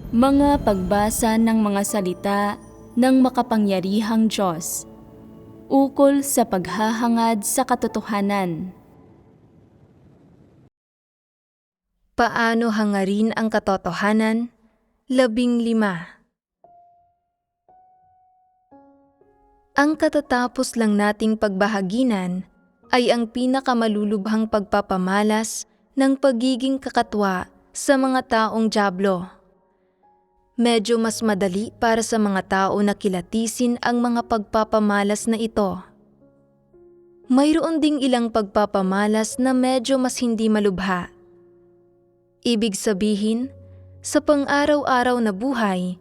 Mga pagbasa ng mga salita ng makapangyarihang Diyos, ukol sa paghahangad sa katotohanan. Paano hangarin ang katotohanan? 15. Ang katatapos lang nating pagbahaginan ay ang pinakamalulubhang pagpapamalas ng pagiging kakatwa sa mga taong dyablo. Medyo mas madali para sa mga tao na kilatisin ang mga pagpapamalas na ito. Mayroon ding ilang pagpapamalas na medyo mas hindi malubha. Ibig sabihin, sa pang-araw-araw na buhay,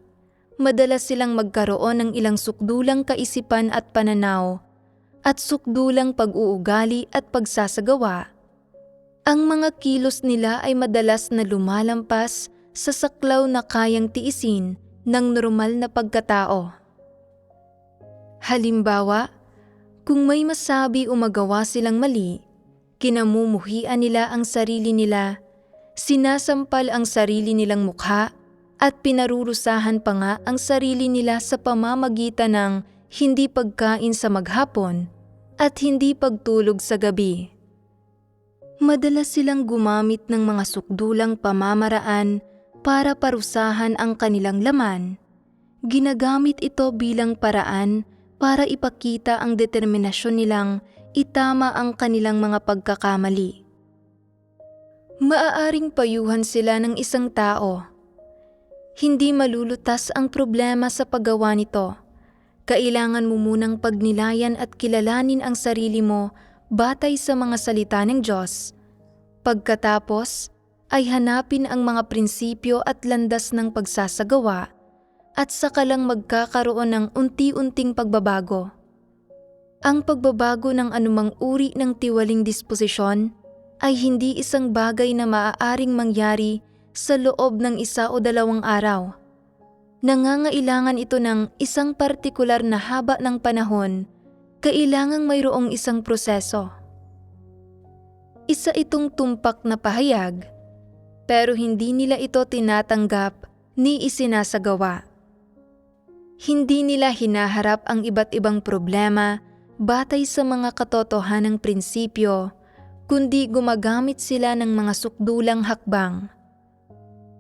madalas silang magkaroon ng ilang sukdulang kaisipan at pananaw at sukdulang pag-uugali at pagsasagawa. Ang mga kilos nila ay madalas na lumalampas sa saklaw na kayang tiisin ng normal na pagkatao. Halimbawa, kung may masabi o magawa silang mali, kinamumuhian nila ang sarili nila, sinasampal ang sarili nilang mukha, at pinarurusahan pa nga ang sarili nila sa pamamagitan ng hindi pagkain sa maghapon at hindi pagtulog sa gabi. Madalas silang gumamit ng mga sukdulang pamamaraan para parusahan ang kanilang laman. Ginagamit ito bilang paraan para ipakita ang determinasyon nilang itama ang kanilang mga pagkakamali. Maaaring payuhan sila ng isang tao. Hindi malulutas ang problema sa paggawa nito. Kailangan mo munang pagnilayan at kilalanin ang sarili mo batay sa mga salita ng Diyos. Pagkatapos, ay hanapin ang mga prinsipyo at landas ng pagsasagawa at saka lang magkakaroon ng unti-unting pagbabago. Ang pagbabago ng anumang uri ng tiwaling disposisyon ay hindi isang bagay na maaaring mangyari sa loob ng 1 o 2 araw. Nangangailangan ito ng isang partikular na haba ng panahon, kailangang mayroong isang proseso. Isa itong tumpak na pahayag, pero hindi nila ito tinatanggap ni isinasagawa. Hindi nila hinaharap ang iba't ibang problema batay sa mga katotohanang prinsipyo, kundi gumagamit sila ng mga sukdulang hakbang.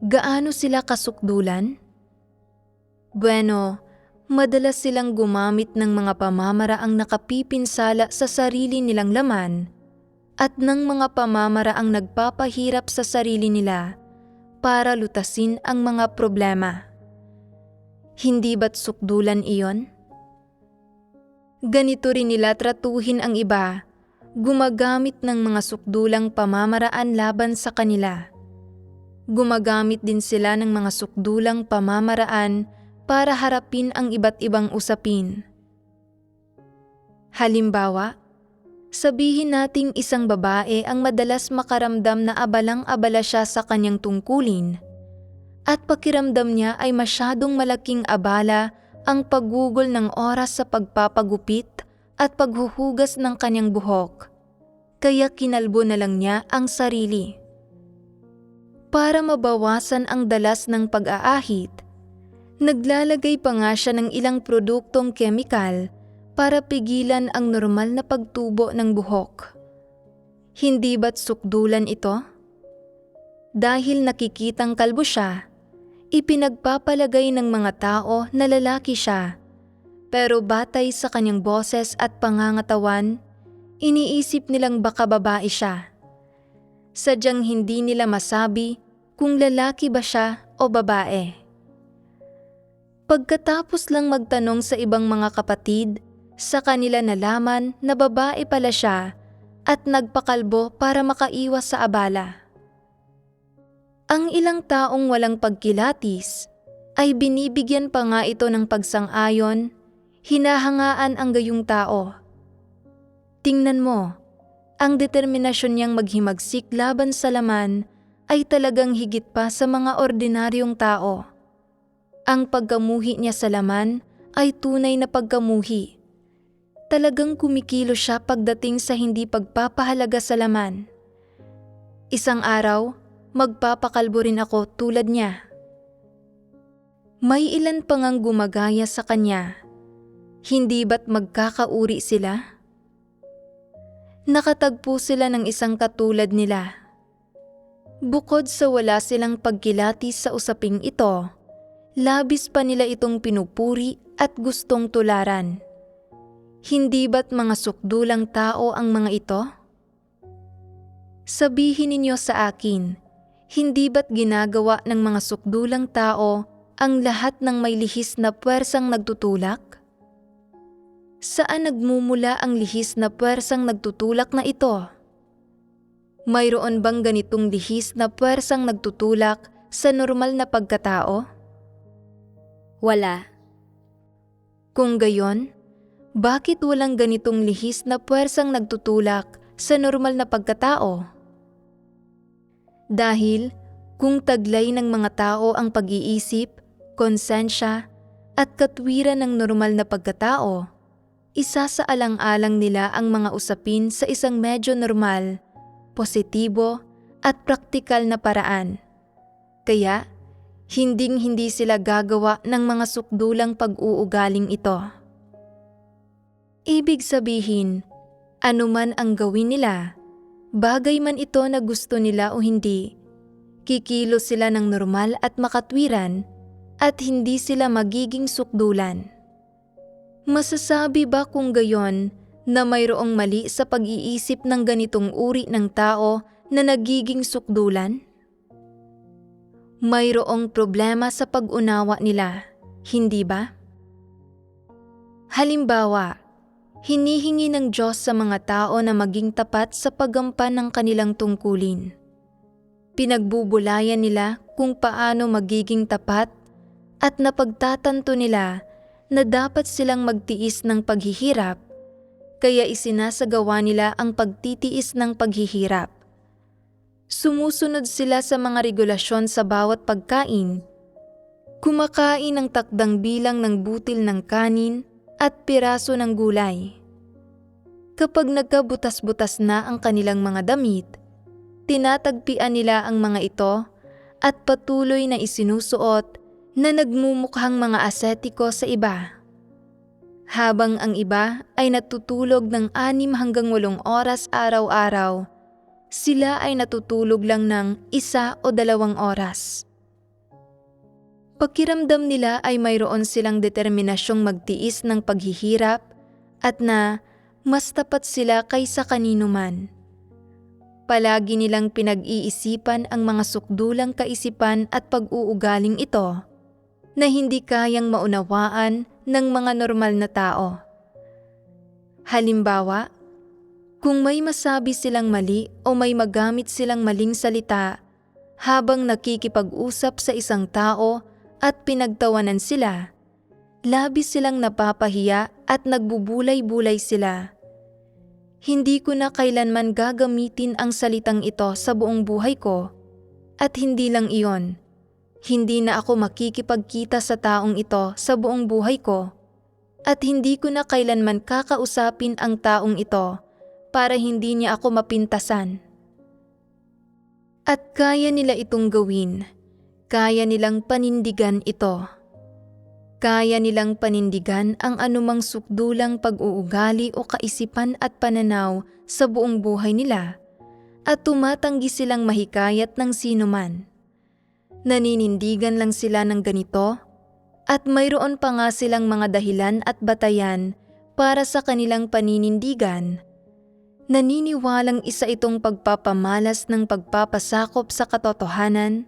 Gaano sila kasukdulan? Bueno, madalas silang gumamit ng mga pamamaraang nakapipinsala sa sarili nilang laman at ng mga pamamaraang nagpapahirap sa sarili nila para lutasin ang mga problema. Hindi ba't sukdulan iyon? Ganito rin nila tratuhin ang iba, gumagamit ng mga sukdulang pamamaraan laban sa kanila. Gumagamit din sila ng mga sukdulang pamamaraan para harapin ang iba't ibang usapin. Halimbawa, sabihin nating isang babae ang madalas makaramdam na abalang-abala siya sa kanyang tungkulin at pakiramdam niya ay masyadong malaking abala ang paggugol ng oras sa pagpapagupit at paghuhugas ng kanyang buhok. Kaya kinalbo na lang niya ang sarili. Para mabawasan ang dalas ng pag-aahit, naglalagay pa nga siya ng ilang produktong kemikal para pigilan ang normal na pagtubo ng buhok. Hindi ba't sukdulan ito? Dahil nakikitang kalbo siya, ipinagpapalagay ng mga tao na lalaki siya, pero batay sa kanyang boses at pangangatawan, iniisip nilang baka babae siya. Sadyang hindi nila masabi kung lalaki ba siya o babae. Pagkatapos lang magtanong sa ibang mga kapatid, sa kanila nalaman na babae pala siya at nagpakalbo para makaiwas sa abala. Ang ilang taong walang pagkilatis ay binibigyan pa nga ito ng pagsang-ayon, hinahangaan ang gayong tao. Tingnan mo, ang determinasyon niyang maghimagsik laban sa laman ay talagang higit pa sa mga ordinaryong tao. Ang pagkamuhi niya sa laman ay tunay na pagkamuhi. Talagang kumikilo siya pagdating sa hindi pagpapahalaga sa laman. Isang araw, magpapakalbo rin ako tulad niya. May ilan pa ngang gumagaya sa kanya. Hindi ba't magkakauri sila? Nakatagpo sila ng isang katulad nila. Bukod sa wala silang pagkilati sa usaping ito, labis pa nila itong pinupuri at gustong tularan. Hindi ba't mga sukdulang tao ang mga ito? Sabihin ninyo sa akin, hindi ba't ginagawa ng mga sukdulang tao ang lahat ng may lihis na puwersang nagtutulak? Saan nagmumula ang lihis na puwersang nagtutulak na ito? Mayroon bang ganitong lihis na puwersang nagtutulak sa normal na pagkatao? Wala. Kung gayon, bakit walang ganitong lihis na puwersang nagtutulak sa normal na pagkatao? Dahil kung taglay ng mga tao ang pag-iisip, konsensya, at katwiran ng normal na pagkatao, isasaalang-alang nila ang mga usapin sa isang medyo normal, positibo, at praktikal na paraan. Kaya, hinding-hindi sila gagawa ng mga sukdulang pag-uugaling ito. Ibig sabihin, anuman ang gawin nila, bagay man ito na gusto nila o hindi, kikilos sila ng normal at makatwiran at hindi sila magiging sukdulan. Masasabi ba kung gayon na mayroong mali sa pag-iisip ng ganitong uri ng tao na nagiging sukdulan? Mayroong problema sa pag-unawa nila, hindi ba? Halimbawa, hinihingi ng Diyos sa mga tao na maging tapat sa paggampan ng kanilang tungkulin. Pinagbubulayan nila kung paano magiging tapat at napagtatanto nila na dapat silang magtiis ng paghihirap, kaya isinasagawa nila ang pagtitiis ng paghihirap. Sumusunod sila sa mga regulasyon sa bawat pagkain, kumakain ng takdang bilang ng butil ng kanin at piraso ng gulay. Kapag nagkabutas-butas na ang kanilang mga damit, tinatagpian nila ang mga ito at patuloy na isinusuot na nagmumukhang mga asetiko sa iba. Habang ang iba ay natutulog ng 6 hanggang 8 oras araw-araw, sila ay natutulog lang ng 1 o 2 oras. Pakiramdam nila ay mayroon silang determinasyong magtiis ng paghihirap at na mas tapat sila kaysa kanino man. Palagi nilang pinag-iisipan ang mga sukdulang kaisipan at pag-uugaling ito na hindi kayang maunawaan ng mga normal na tao. Halimbawa, kung may masabi silang mali o may magamit silang maling salita habang nakikipag-usap sa isang tao at pinagtawanan sila, labis silang napapahiya at nagbubulay-bulay sila. Hindi ko na kailanman gagamitin ang salitang ito sa buong buhay ko, at hindi lang iyon. Hindi na ako makikipagkita sa taong ito sa buong buhay ko, at hindi ko na kailanman kakausapin ang taong ito para hindi niya ako mapintasan. At kaya nila itong gawin, kaya nilang panindigan ito. Kaya nilang panindigan ang anumang sukdulang pag-uugali o kaisipan at pananaw sa buong buhay nila, at tumatanggi silang mahikayat ng sinuman. Naninindigan lang sila ng ganito at mayroon pa nga silang mga dahilan at batayan para sa kanilang paninindigan. Naniniwalang isa itong pagpapamalas ng pagpapasakop sa katotohanan,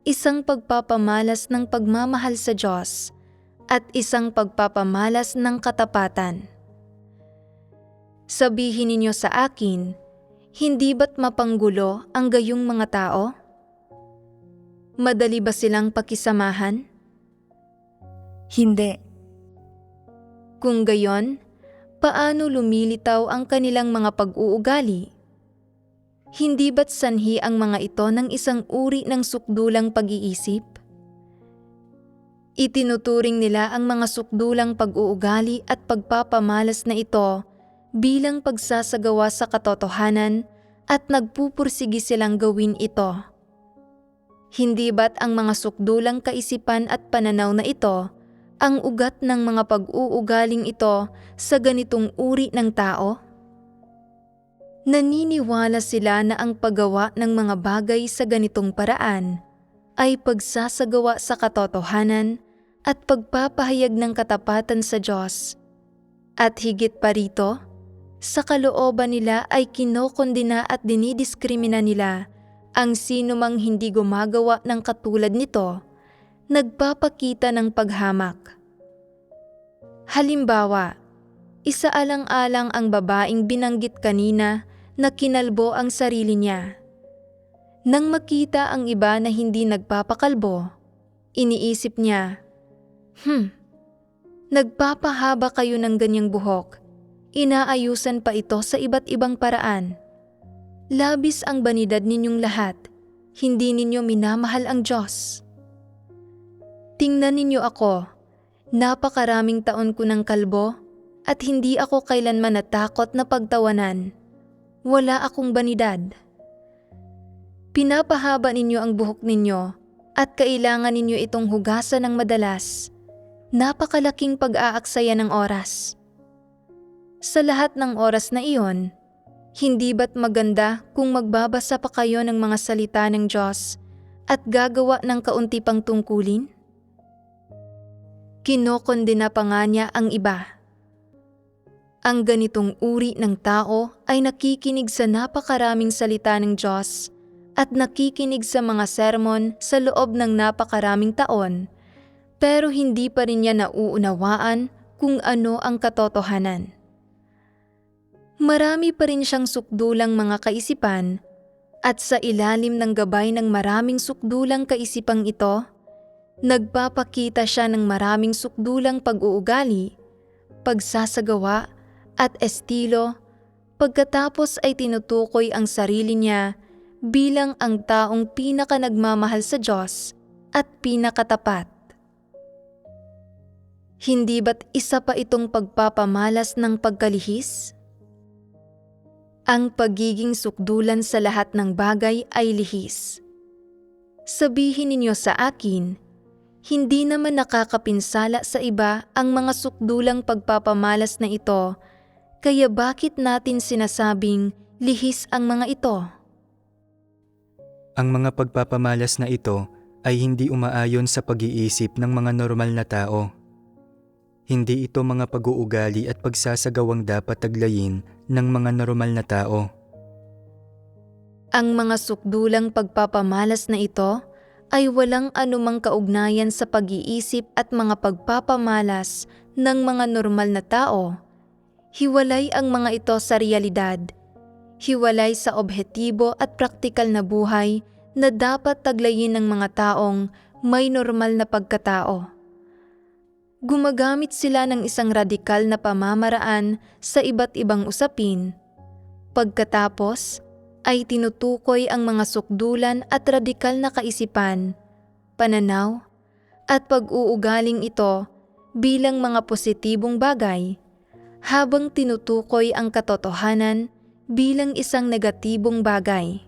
isang pagpapamalas ng pagmamahal sa Diyos, at isang pagpapamalas ng katapatan. Sabihin ninyo sa akin, hindi ba't mapanggulo ang gayong mga tao? Madali ba silang pakisamahan? Hindi. Kung gayon, paano lumilitaw ang kanilang mga pag-uugali? Hindi ba't sanhi ang mga ito ng isang uri ng sukdulang pag-iisip? Itinuturing nila ang mga sukdulang pag-uugali at pagpapamalas na ito bilang pagsasagawa sa katotohanan at nagpupursigi silang gawin ito. Hindi ba't ang mga sukdulang kaisipan at pananaw na ito ang ugat ng mga pag-uugaling ito sa ganitong uri ng tao? Naniniwala sila na ang paggawa ng mga bagay sa ganitong paraan ay pagsasagawa sa katotohanan at pagpapahayag ng katapatan sa Diyos. At higit pa rito, sa kalooban nila ay kinokondena at dinidiskrimina nila ang sino mang hindi gumagawa ng katulad nito, nagpapakita ng paghamak. Halimbawa, isaalang-alang ang babaeng binanggit kanina na kinalbo ang sarili niya. Nang makita ang iba na hindi nagpapakalbo, iniisip niya, nagpapahaba kayo ng ganyang buhok, inaayusan pa ito sa iba't ibang paraan. Labis ang banidad ninyong lahat, hindi ninyo minamahal ang Diyos. Tingnan ninyo ako, napakaraming taon ko ng kalbo at hindi ako kailanman natakot na pagtawanan. Wala akong banidad. Pinapahaba ninyo ang buhok ninyo at kailangan ninyo itong hugasan ng madalas. Napakalaking pag-aaksaya ng oras. Sa lahat ng oras na iyon, hindi ba't maganda kung magbabasa pa kayo ng mga salita ng Diyos at gagawa ng kaunti pang tungkulin? Kinokondena pa nga niya ang iba. Ang ganitong uri ng tao ay nakikinig sa napakaraming salita ng Diyos at nakikinig sa mga sermon sa loob ng napakaraming taon, pero hindi pa rin niya nauunawaan kung ano ang katotohanan. Marami pa rin siyang sukdulang mga kaisipan at sa ilalim ng gabay ng maraming sukdulang kaisipang ito, nagpapakita siya ng maraming sukdulang pag-uugali, pagsasagawa at estilo, pagkatapos ay tinutukoy ang sarili niya bilang ang taong pinaka-nagmamahal sa Diyos at pinakatapat. Hindi ba't isa pa itong pagpapamalas ng pagkalihis? Ang pagiging sukdulan sa lahat ng bagay ay lihis. Sabihin ninyo sa akin, hindi naman nakakapinsala sa iba ang mga sukdulang pagpapamalas na ito, kaya bakit natin sinasabing lihis ang mga ito? Ang mga pagpapamalas na ito ay hindi umaayon sa pag-iisip ng mga normal na tao. Hindi ito mga pag-uugali at pagsasagawang dapat taglayin ng mga normal na tao. Ang mga sukdulang pagpapamalas na ito ay walang anumang kaugnayan sa pag-iisip at mga pagpapamalas ng mga normal na tao. Hiwalay ang mga ito sa realidad. Hiwalay sa objektibo at praktikal na buhay na dapat taglayin ng mga taong may normal na pagkatao. Gumagamit sila ng isang radikal na pamamaraan sa iba't ibang usapin. Pagkatapos ay tinutukoy ang mga sukdulan at radikal na kaisipan, pananaw, at pag-uugaling ito bilang mga positibong bagay, habang tinutukoy ang katotohanan bilang isang negatibong bagay.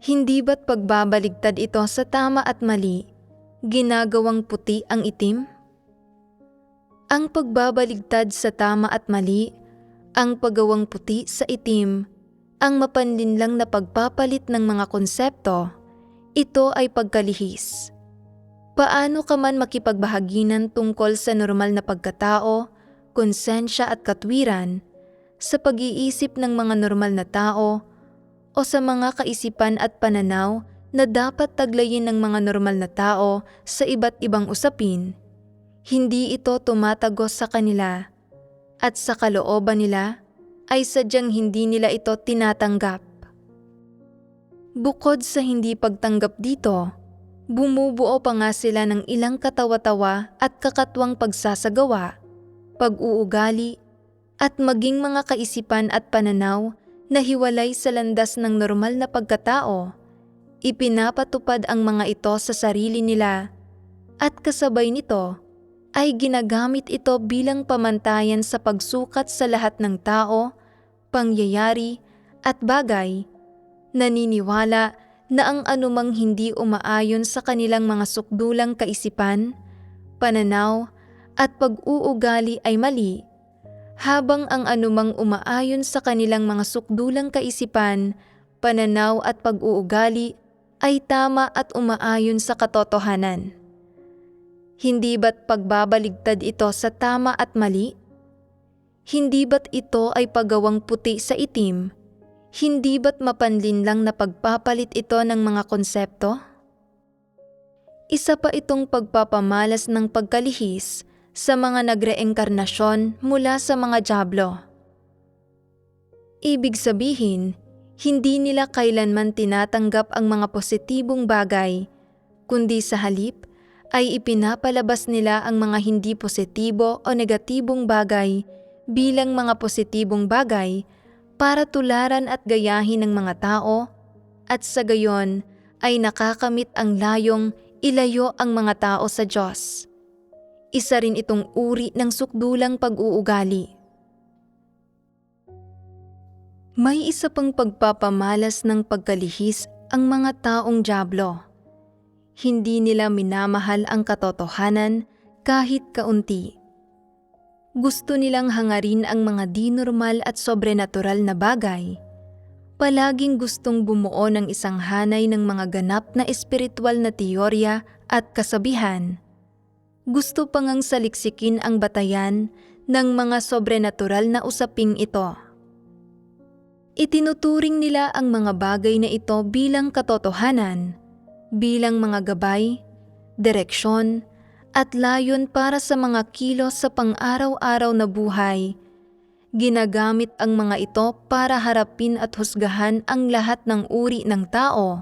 Hindi ba't pagbabaligtad ito sa tama at mali, ginagawang puti ang itim? Ang pagbabaligtad sa tama at mali, ang paggawang puti sa itim, ang mapanlinlang na pagpapalit ng mga konsepto, ito ay pagkalihis. Paano ka man makipagbahaginan tungkol sa normal na pagkatao, konsensya at katwiran, sa pag-iisip ng mga normal na tao, o sa mga kaisipan at pananaw na dapat taglayin ng mga normal na tao sa iba't ibang usapin, hindi ito tumatagos sa kanila at sa kalooban nila ay sadyang hindi nila ito tinatanggap. Bukod sa hindi pagtanggap dito, bumubuo pa nga sila ng ilang katawa-tawa at kakatwang pagsasagawa, pag-uugali, at maging mga kaisipan at pananaw na hiwalay sa landas ng normal na pagkatao. Ipinapatupad ang mga ito sa sarili nila at kasabay nito ay ginagamit ito bilang pamantayan sa pagsukat sa lahat ng tao, pangyayari at bagay. Naniniwala na ang anumang hindi umaayon sa kanilang mga sukdulang kaisipan, pananaw, at pag-uugali ay mali, habang ang anumang umaayon sa kanilang mga sukdulang kaisipan, pananaw at pag-uugali ay tama at umaayon sa katotohanan. Hindi ba't pagbabaligtad ito sa tama at mali? Hindi ba't ito ay paggawang puti sa itim? Hindi ba't mapanlinlang na pagpapalit ito ng mga konsepto? Isa pa itong pagpapamalas ng pagkalihis sa mga nagre-engkarnasyon mula sa mga dyablo. Ibig sabihin, hindi nila kailanman tinatanggap ang mga positibong bagay, kundi sa halip ay ipinapalabas nila ang mga hindi positibo o negatibong bagay bilang mga positibong bagay para tularan at gayahin ng mga tao, at sa gayon ay nakakamit ang layong ilayo ang mga tao sa Diyos. Isa rin itong uri ng sukdulang pag-uugali. May isa pang pagpapamalas ng pagkalihis ang mga taong dyablo. Hindi nila minamahal ang katotohanan kahit kaunti. Gusto nilang hangarin ang mga di-normal at sobrenatural na bagay. Palaging gustong bumuo ng isang hanay ng mga ganap na espiritual na teorya at kasabihan. Gusto pa ngang saliksikin ang batayan ng mga sobrenatural na usaping ito. Itinuturing nila ang mga bagay na ito bilang katotohanan, bilang mga gabay, direksyon, at layon para sa mga kilos sa pang-araw-araw na buhay. Ginagamit ang mga ito para harapin at husgahan ang lahat ng uri ng tao,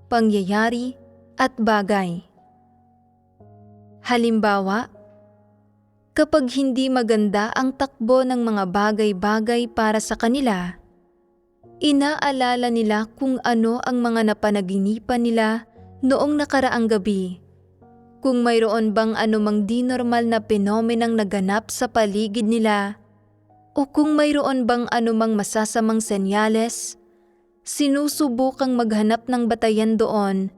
pangyayari, at bagay. Halimbawa, kapag hindi maganda ang takbo ng mga bagay-bagay para sa kanila, inaalala nila kung ano ang mga napanaginipan nila noong nakaraang gabi. Kung mayroon bang anumang di-normal na penomenang naganap sa paligid nila, o kung mayroon bang anumang masasamang senyales, sinusubukang maghanap ng batayan doon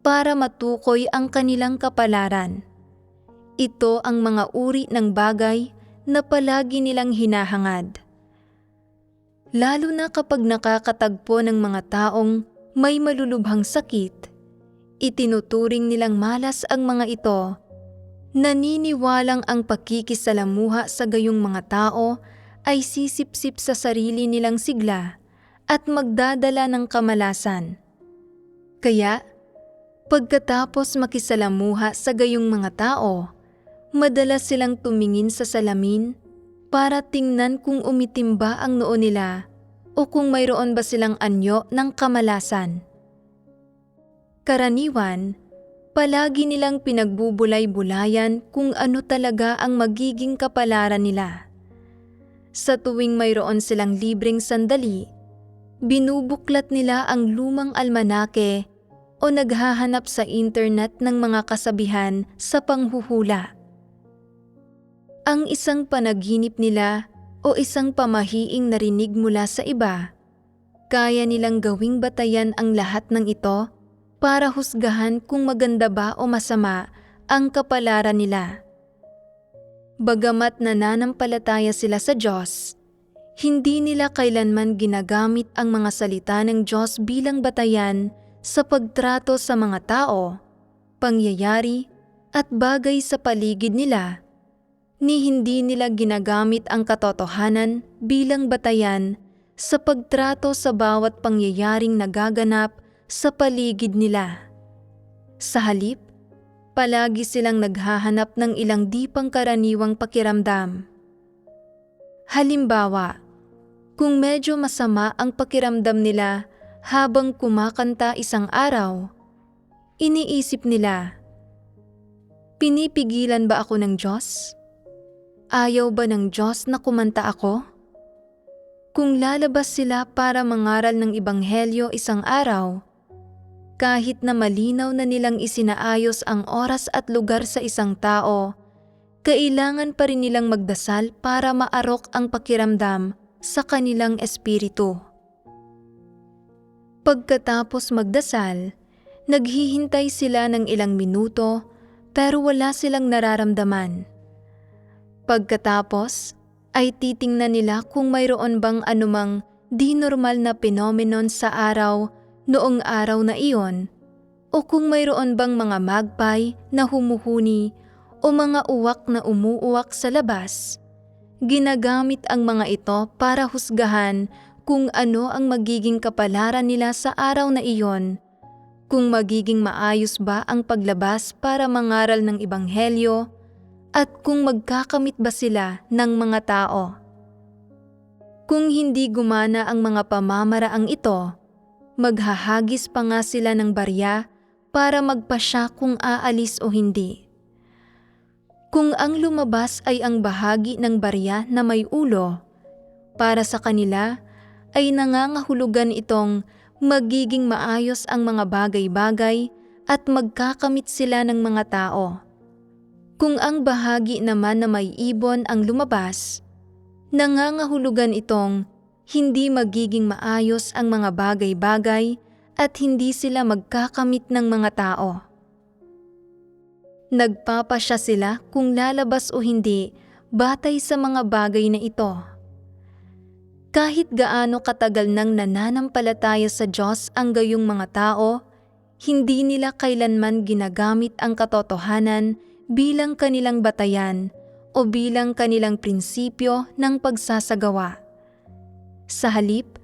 para matukoy ang kanilang kapalaran. Ito ang mga uri ng bagay na palagi nilang hinahangad. Lalo na kapag nakakatagpo ng mga taong may malulubhang sakit, itinuturing nilang malas ang mga ito. Naniniwalang ang pakikisalamuha sa gayong mga tao ay sisipsip sa sarili nilang sigla at magdadala ng kamalasan. Kaya, pagkatapos makisalamuha sa gayong mga tao, madalas silang tumingin sa salamin para tingnan kung umitim ba ang noo nila o kung mayroon ba silang anyo ng kamalasan. Karaniwan, palagi nilang pinagbubulay-bulayan kung ano talaga ang magiging kapalaran nila. Sa tuwing mayroon silang libreng sandali, binubuklat nila ang lumang almanake o naghahanap sa internet ng mga kasabihan sa panghuhula. Ang isang panaginip nila o isang pamahiing narinig mula sa iba, kaya nilang gawing batayan ang lahat ng ito para husgahan kung maganda ba o masama ang kapalaran nila. Bagamat nananampalataya sila sa Diyos, hindi nila kailanman ginagamit ang mga salita ng Diyos bilang batayan sa pagtrato sa mga tao, pangyayari, at bagay sa paligid nila, ni hindi nila ginagamit ang katotohanan bilang batayan sa pagtrato sa bawat pangyayaring nagaganap sa paligid nila. Sa halip, palagi silang naghahanap ng ilang di pangkaraniwang pakiramdam. Halimbawa, kung medyo masama ang pakiramdam nila habang kumakanta isang araw, iniisip nila, pinipigilan ba ako ng Diyos? Ayaw ba ng Diyos na kumanta ako? Kung lalabas sila para mangaral ng Ebanghelyo isang araw, kahit na malinaw na nilang isinaayos ang oras at lugar sa isang tao, kailangan pa rin nilang magdasal para maarok ang pakiramdam sa kanilang espiritu. Pagkatapos magdasal, naghihintay sila ng ilang minuto pero wala silang nararamdaman. Pagkatapos ay titingnan nila kung mayroon bang anumang di normal na phenomenon sa araw noong araw na iyon o kung mayroon bang mga magpay na humuhuni o mga uwak na umuuwak sa labas. Ginagamit ang mga ito para husgahan kung ano ang magiging kapalaran nila sa araw na iyon, kung magiging maayos ba ang paglabas para mangaral ng ebanghelyo, at kung magkakamit ba sila ng mga tao. Kung hindi gumana ang mga pamamaraang ito, maghahagis pa nga sila ng barya para magpasya kung aalis o hindi. Kung ang lumabas ay ang bahagi ng barya na may ulo, para sa kanila ay nangangahulugan itong magiging maayos ang mga bagay-bagay at magkakamit sila ng mga tao. Kung ang bahagi naman na may ibon ang lumabas, nangangahulugan itong hindi magiging maayos ang mga bagay-bagay at hindi sila magkakamit ng mga tao. Nagpapasya sila kung lalabas o hindi batay sa mga bagay na ito. Kahit gaano katagal nang nananampalataya sa Diyos ang gayong mga tao, hindi nila kailanman ginagamit ang katotohanan bilang kanilang batayan o bilang kanilang prinsipyo ng pagsasagawa. Sa halip,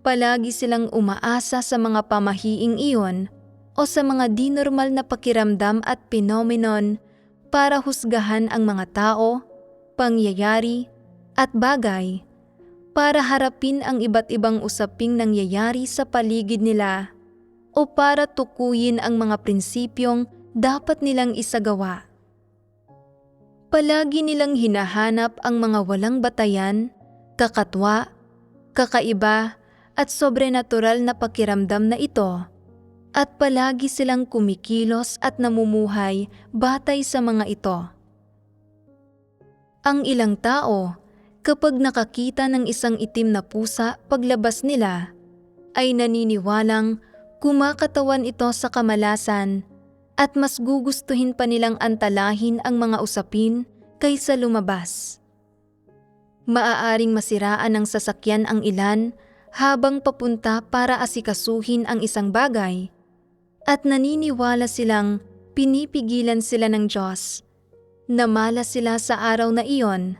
palagi silang umaasa sa mga pamahiing iyon o sa mga di normal na pakiramdam at phenomenon para husgahan ang mga tao, pangyayari, at bagay, para harapin ang iba't ibang usaping nangyayari sa paligid nila o para tukuyin ang mga prinsipyong dapat nilang isagawa. Palagi nilang hinahanap ang mga walang batayan, kakatwa, kakaiba at sobrenatural na pakiramdam na ito, at palagi silang kumikilos at namumuhay batay sa mga ito. Ang ilang tao, kapag nakakita ng isang itim na pusa paglabas nila, ay naniniwalang kumakatawan ito sa kamalasan at mas gugustuhin pa nilang antalahin ang mga usapin kaysa lumabas. Maaaring masiraan ng sasakyan ang ilan habang papunta para asikasuhin ang isang bagay, at naniniwala silang pinipigilan sila ng Diyos, na malas sila sa araw na iyon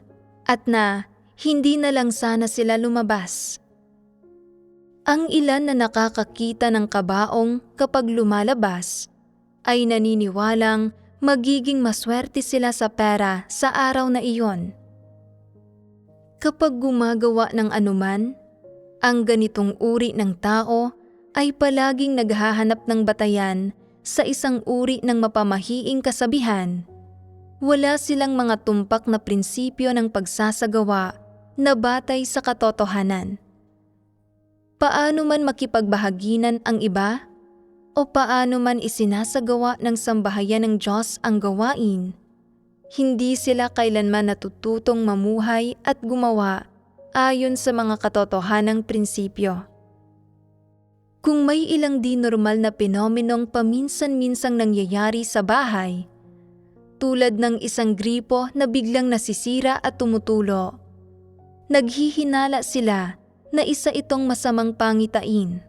at na hindi na lang sana sila lumabas. Ang ilan na nakakakita ng kabaong kapag lumalabas ay naniniwalang magiging maswerte sila sa pera sa araw na iyon. Kapag gumagawa ng anuman, ang ganitong uri ng tao ay palaging naghahanap ng batayan sa isang uri ng mapamahiing kasabihan. Wala silang mga tumpak na prinsipyo ng pagsasagawa na batay sa katotohanan. Paano man makipagbahaginan ang iba o paano man isinasagawa ng sambahayan ng Diyos ang gawain, hindi sila kailanman natututong mamuhay at gumawa ayon sa mga katotohanang prinsipyo. Kung may ilang di normal na penomenong paminsan-minsang nangyayari sa bahay, tulad ng isang gripo na biglang nasisira at tumutulo, naghihinala sila na isa itong masamang pangitain.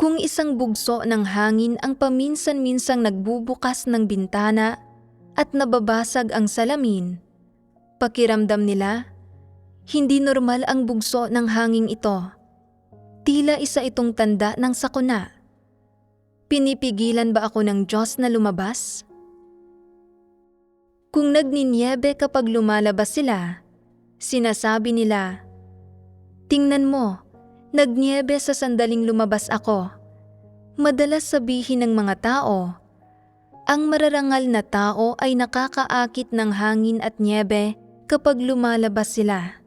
Kung isang bugso ng hangin ang paminsan-minsang nagbubukas ng bintana at nababasag ang salamin, pakiramdam nila, hindi normal ang bugso ng hangin ito. Tila isa itong tanda ng sakuna. Pinipigilan ba ako ng Diyos na lumabas? Kung nagninyebe kapag lumalabas sila, sinasabi nila, "Tingnan mo, nagnyebe sa sandaling lumabas ako." Madalas sabihin ng mga tao, ang mararangal na tao ay nakakaakit ng hangin at nyebe kapag lumalabas sila.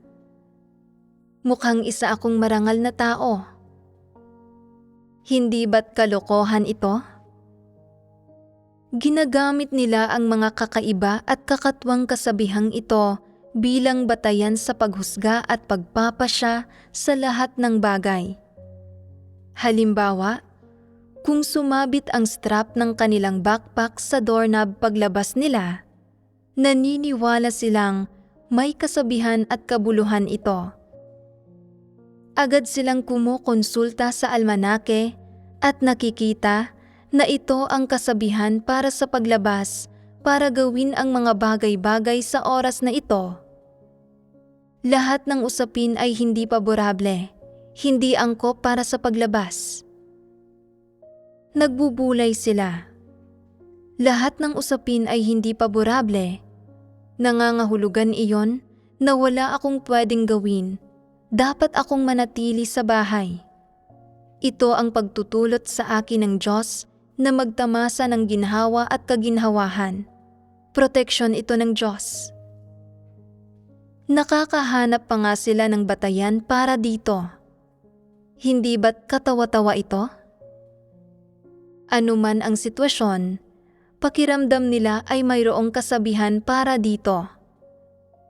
Mukhang isa akong marangal na tao. Hindi ba't kalokohan ito? Ginagamit nila ang mga kakaiba at kakatwang kasabihang ito bilang batayan sa paghusga at pagpapasya sa lahat ng bagay. Halimbawa, kung sumabit ang strap ng kanilang backpack sa doorknob paglabas nila, naniniwala silang may kasabihan at kabuluhan ito. Agad silang kumukonsulta sa almanake at nakikita na ito ang kasabihan para sa paglabas para gawin ang mga bagay-bagay sa oras na ito. Lahat ng usapin ay hindi paborable, hindi angkop para sa paglabas. Nagbubulay sila. Lahat ng usapin ay hindi paborable. Nangangahulugan iyon na wala akong pwedeng gawin. Dapat akong manatili sa bahay. Ito ang pagtutulot sa akin ng Diyos na magtamasa ng ginhawa at kaginhawahan. Proteksyon ito ng Diyos. Nakakahanap pa nga sila ng batayan para dito. Hindi ba't katawa-tawa ito? Anuman ang sitwasyon, pakiramdam nila ay mayroong kasabihan para dito.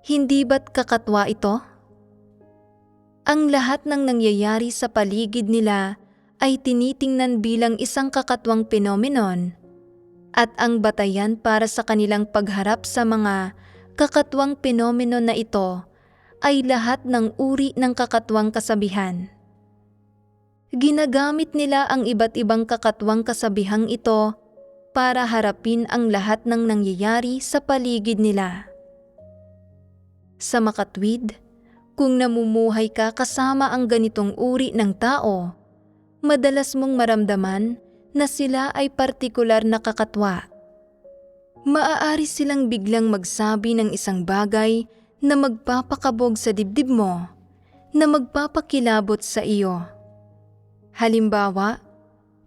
Hindi ba't kakatwa ito? Ang lahat ng nangyayari sa paligid nila ay tinitingnan bilang isang kakatwang phenomenon at ang batayan para sa kanilang pagharap sa mga kakatwang phenomenon na ito ay lahat ng uri ng kakatwang kasabihan. Ginagamit nila ang iba't ibang kakatwang kasabihang ito para harapin ang lahat ng nangyayari sa paligid nila. Sa makatwid, kung namumuhay ka kasama ang ganitong uri ng tao, madalas mong maramdaman na sila ay partikular na kakatwa. Maaari silang biglang magsabi ng isang bagay na magpapakabog sa dibdib mo, na magpapakilabot sa iyo. Halimbawa,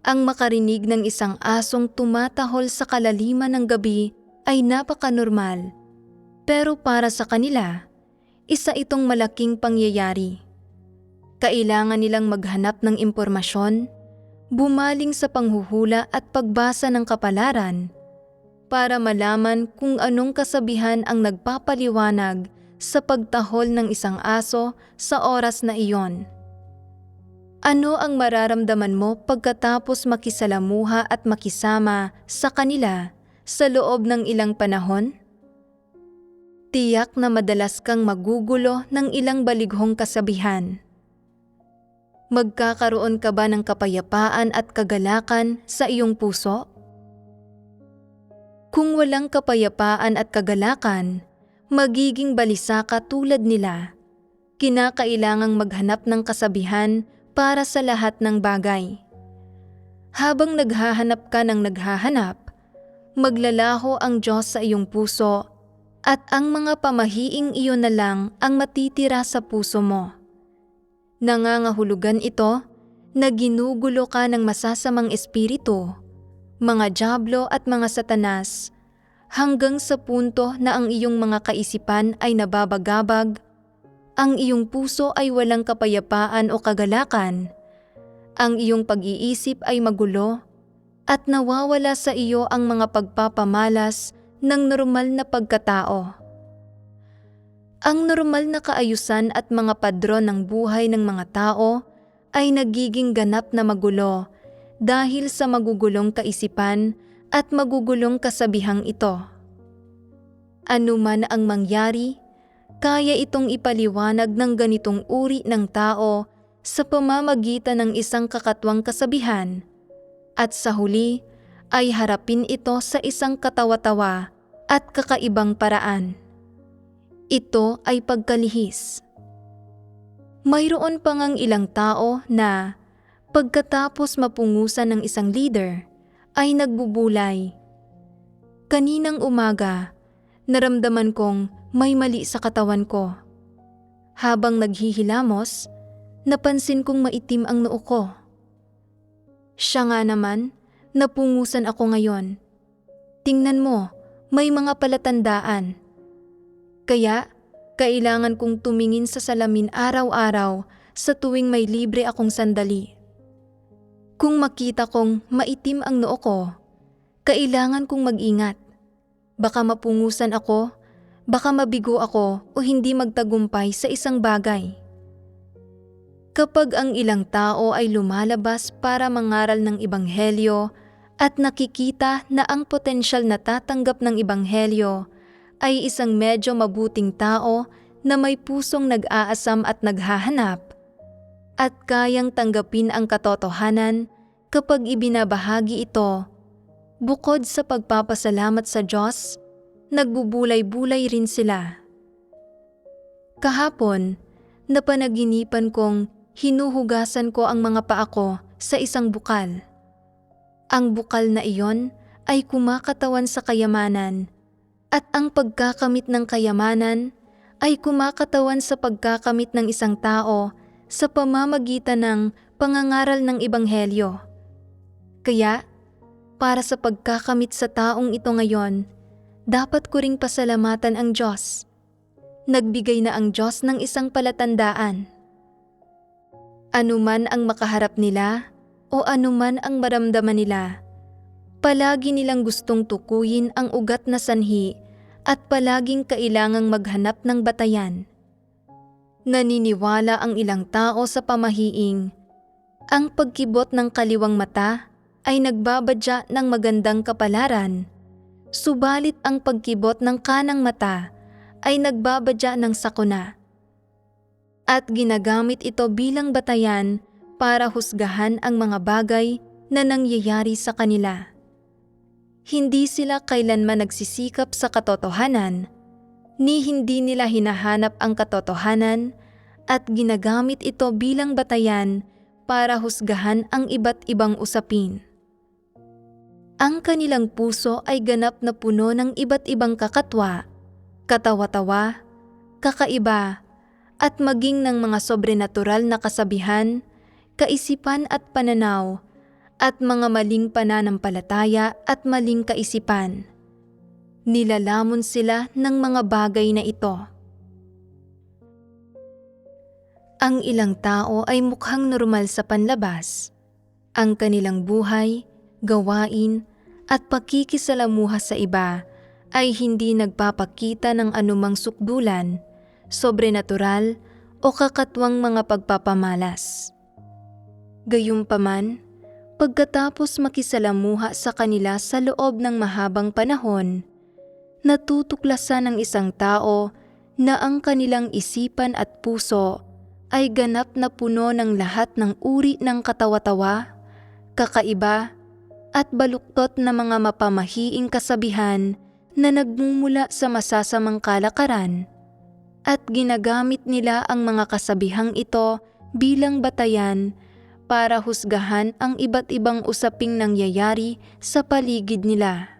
ang makarinig ng isang asong tumatahol sa kalaliman ng gabi ay napakanormal, pero para sa kanila, isa itong malaking pangyayari. Kailangan nilang maghanap ng impormasyon, bumaling sa panghuhula at pagbasa ng kapalaran para malaman kung anong kasabihan ang nagpapaliwanag sa pagtahol ng isang aso sa oras na iyon. Ano ang mararamdaman mo pagkatapos makisalamuha at makisama sa kanila sa loob ng ilang panahon? Tiyak na madalas kang magugulo ng ilang balighong kasabihan. Magkakaroon ka ba ng kapayapaan at kagalakan sa iyong puso? Kung walang kapayapaan at kagalakan, magiging balisa ka tulad nila. Kinakailangang maghanap ng kasabihan para sa lahat ng bagay. Habang naghahanap ka ng naghahanap, maglalaho ang Diyos sa iyong puso at ang mga pamahiing iyon na lang ang matitira sa puso mo. Nangangahulugan ito na ginugulo ka ng masasamang espiritu, mga dyablo at mga satanas, hanggang sa punto na ang iyong mga kaisipan ay nababagabag, ang iyong puso ay walang kapayapaan o kagalakan, ang iyong pag-iisip ay magulo, at nawawala sa iyo ang mga pagpapamalas ng normal na pagkatao. Ang normal na kaayusan at mga padron ng buhay ng mga tao ay nagiging ganap na magulo dahil sa magugulong kaisipan at magugulong kasabihang ito. Ano man ang mangyari, kaya itong ipaliwanag ng ganitong uri ng tao sa pamamagitan ng isang kakatwang kasabihan at sa huli ay harapin ito sa isang katawa-tawa at kakaibang paraan. Ito ay pagkalihis. Mayroon pa ngang ilang tao na pagkatapos mapungusan ng isang leader ay nagbubulay. Kaninang umaga, naramdaman kong may mali sa katawan ko. Habang naghihilamos, napansin kong maitim ang noo ko. Siya nga naman, napungusan ako ngayon. Tingnan mo, may mga palatandaan. Kaya, kailangan kong tumingin sa salamin araw-araw sa tuwing may libre akong sandali. Kung makita kong maitim ang noo ko, kailangan kong mag-ingat. Baka mapungusan ako, baka mabigo ako o hindi magtagumpay sa isang bagay. Kapag ang ilang tao ay lumalabas para mangaral ng ebanghelyo at nakikita na ang potensyal na tatanggap ng ebanghelyo ay isang medyo mabuting tao na may pusong nag-aasam at naghahanap, at kayang tanggapin ang katotohanan kapag ibinabahagi ito, bukod sa pagpapasalamat sa Diyos, nagbubulay-bulay rin sila. Kahapon, napanaginipan kong hinuhugasan ko ang mga paa ko sa isang bukal. Ang bukal na iyon ay kumakatawan sa kayamanan, at ang pagkakamit ng kayamanan ay kumakatawan sa pagkakamit ng isang tao sa pamamagitan ng pangangaral ng ebanghelyo. Kaya, para sa pagkakamit sa taong ito ngayon, dapat ko ring pasalamatan ang Diyos. Nagbigay na ang Diyos ng isang palatandaan. Anuman ang makaharap nila o anuman ang maramdaman nila, palagi nilang gustong tukuyin ang ugat na sanhi at palaging kailangang maghanap ng batayan. Naniniwala ang ilang tao sa pamahiing ang pagkibot ng kaliwang mata ay nagbabadya ng magandang kapalaran, subalit ang pagkibot ng kanang mata ay nagbabadya ng sakuna. At ginagamit ito bilang batayan para husgahan ang mga bagay na nangyayari sa kanila. Hindi sila kailanman nagsisikap sa katotohanan, ni hindi nila hinahanap ang katotohanan, at ginagamit ito bilang batayan para husgahan ang iba't ibang usapin. Ang kanilang puso ay ganap na puno ng iba't ibang kakatwa, katawa-tawa, kakaiba, at maging ng mga sobrenatural na kasabihan, kaisipan at pananaw, at mga maling pananampalataya at maling kaisipan. Nilalamon sila ng mga bagay na ito. Ang ilang tao ay mukhang normal sa panlabas. Ang kanilang buhay, gawain, at pakikisalamuha sa iba ay hindi nagpapakita ng anumang sukdulan, sobrenatural o kakatwang mga pagpapamalas. Gayunpaman, pagkatapos makisalamuha sa kanila sa loob ng mahabang panahon, natutuklasan ng isang tao na ang kanilang isipan at puso ay ganap na puno ng lahat ng uri ng katawa-tawa, kakaiba, at baluktot na mga mapamahiing kasabihan na nagmumula sa masasamang kalakaran, at ginagamit nila ang mga kasabihang ito bilang batayan para husgahan ang iba't ibang usaping nangyayari sa paligid nila.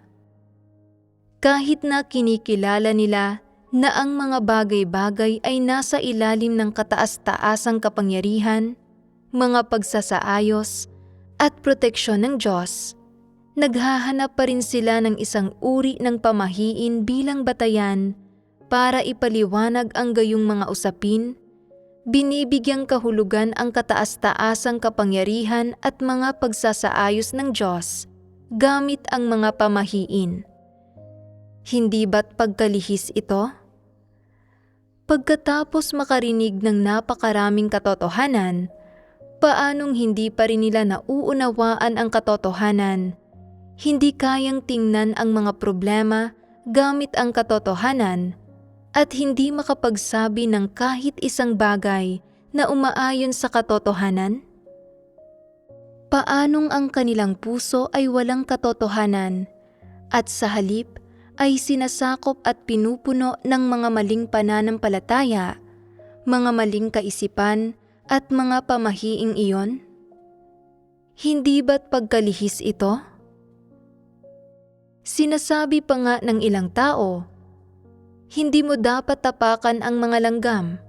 Kahit na kinikilala nila na ang mga bagay-bagay ay nasa ilalim ng kataas-taasang kapangyarihan, mga pagsasaayos, at proteksyon ng Diyos, naghahanap pa rin sila ng isang uri ng pamahiin bilang batayan para ipaliwanag ang gayong mga usapin. Binibigyang kahulugan ang kataas-taasang kapangyarihan at mga pagsasaayos ng Diyos gamit ang mga pamahiin. Hindi ba't pagkalihis ito? Pagkatapos makarinig ng napakaraming katotohanan, paanong hindi pa rin nila nauunawaan ang katotohanan? Hindi kayang tingnan ang mga problema gamit ang katotohanan, at hindi makapagsabi ng kahit isang bagay na umaayon sa katotohanan? Paanong ang kanilang puso ay walang katotohanan, at sa halip ay sinasakop at pinupuno ng mga maling pananampalataya, mga maling kaisipan, at mga pamahiing iyon? Hindi ba't pagkalihis ito? Sinasabi pa nga ng ilang tao, hindi mo dapat tapakan ang mga langgam.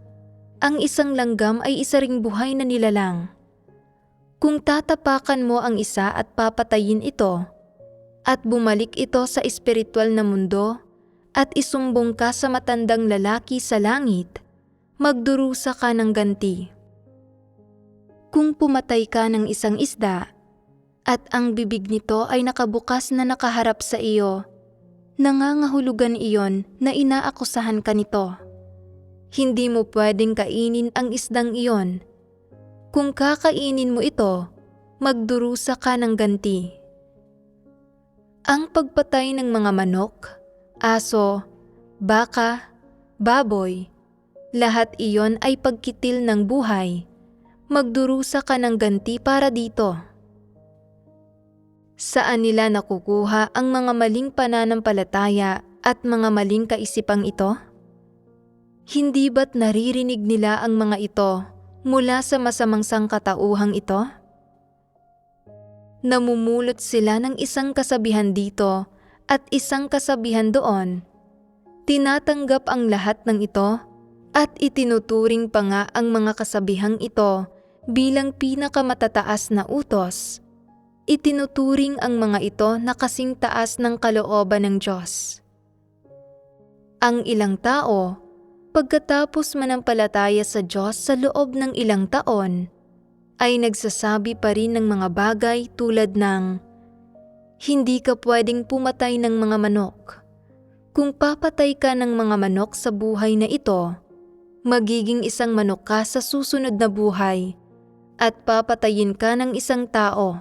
Ang isang langgam ay isa ring buhay na nilalang. Kung tatapakan mo ang isa at papatayin ito, at bumalik ito sa espiritual na mundo, at isumbong ka sa matandang lalaki sa langit, magdurusa ka ng ganti. Kung pumatay ka ng isang isda, at ang bibig nito ay nakabukas na nakaharap sa iyo, nangangahulugan iyon na inaakusahan ka nito. Hindi mo pwedeng kainin ang isdang iyon. Kung kakainin mo ito, magdurusa ka ng ganti. Ang pagpatay ng mga manok, aso, baka, baboy, lahat iyon ay pagkitil ng buhay. Magdurusa ka ng ganti para dito. Saan nila nakukuha ang mga maling pananampalataya at mga maling kaisipang ito? Hindi ba't naririnig nila ang mga ito mula sa masamang sangkatauhang ito? Namumulot sila ng isang kasabihan dito at isang kasabihan doon. Tinatanggap ang lahat ng ito at itinuturing pa nga ang mga kasabihang ito bilang pinakamatataas na utos. Itinuturing ang mga ito na kasing taas ng kalooban ng Diyos. Ang ilang tao, pagkatapos manampalataya sa Diyos sa loob ng ilang taon, ay nagsasabi pa rin ng mga bagay tulad ng, hindi ka pwedeng pumatay ng mga manok. Kung papatay ka ng mga manok sa buhay na ito, magiging isang manok ka sa susunod na buhay at papatayin ka ng isang tao.